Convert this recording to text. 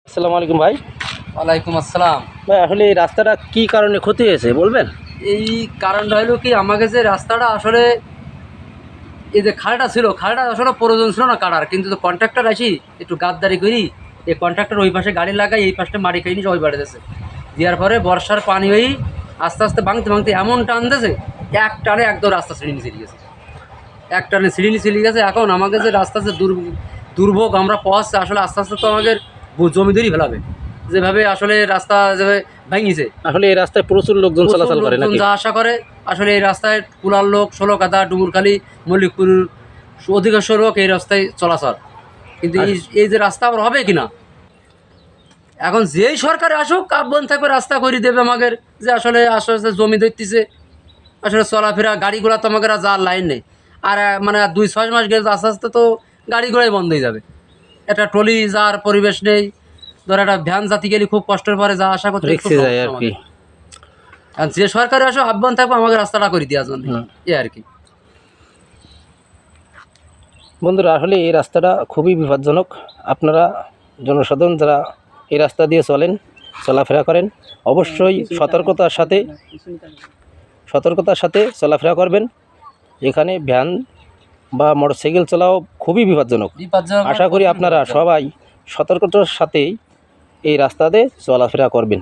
আসসালামু আলাইকুম ভাই। ওয়ালাইকুম আসসালাম। ভাই আসলে এই রাস্তাটা কি কারণে ক্ষতি হয়েছে বলবেন? এই কারণটা হলো কি, আমাকে যে রাস্তাটা আসলে এই যে খালটা ছিল, খালটা আসলে প্রয়োজন ছিল না কাটার, কিন্তু তো কন্ট্রাক্টর আসি একটু গাদ্দারি করি, এই কন্ট্রাক্টর ওই পাশে গাড়ি লাগাই, এই পাশে মাটি খাইনি সবাই বাড়িতেছে দেওয়ার পরে বর্ষার পানি হয়ে আস্তে আস্তে ভাঙতে ভাঙতে এমন টান দিয়েছে, এক টানে একদম রাস্তা সিঁড়ি ছিঁড়ে গেছে, এক টানে সিঁড়ি ছিঁড়ে গেছে। এখন আমাকে যে রাস্তা যে দুর্ভোগ আমরা পৌঁছছে, আসলে আস্তে আস্তে তো আমাদের জমিদারি ফেলাবে, যেভাবে আসলে রাস্তা যেভাবে ভাঙিছে। আসলে এই রাস্তায় প্রচুর লোকজন চলাচল করে নাকি? যা আশা করে আসলে এই রাস্তায় কুলার লোক, ষোলকাতা, ডুমুরখালী, মল্লিকপুর অধিকাংশ লোক এই রাস্তায় চলাচল, কিন্তু এই যে রাস্তা আবার হবে কিনা, এখন যেই সরকারে আসুক কাব্বন থাকবে রাস্তা করে দেবে আমাদের, যে আসলে আস্তে আস্তে জমি ধরতেছে, আসলে চলাফেরা গাড়িগুলো তো আমাদের আর যাওয়ার লাইন নেই। আর মানে 2-6 মাস গেলে আস্তে আস্তে তো গাড়িগুলোই বন্ধ হয়ে যাবে, একটা ট্রলি যাওয়ার পরিবেশ নেই, ধর একটা ভ্যান জাতি গেলে খুব কষ্টের পরে যা আশা করতে রিক্সে যায় আর কি। আর যে সরকারে আসো আহ্বান থাকবো আমাকে রাস্তাটা করে দেওয়ার জন্য, এ আর কি। বন্ধুরা আসলে এই রাস্তাটা খুবই বিপজ্জনক। আপনারা জনসাধারণ যারা এই রাস্তা দিয়ে চলাফেরা করেন, অবশ্যই সতর্কতার সাথে চলাফেরা করবেন। এখানে ভ্যান বা মোটরসাইকেল চলাও খুবই বিপজ্জনক। আশা করি আপনারা সবাই সতর্কতার সাথেই এই রাস্তাতে চলাফেরা করবেন।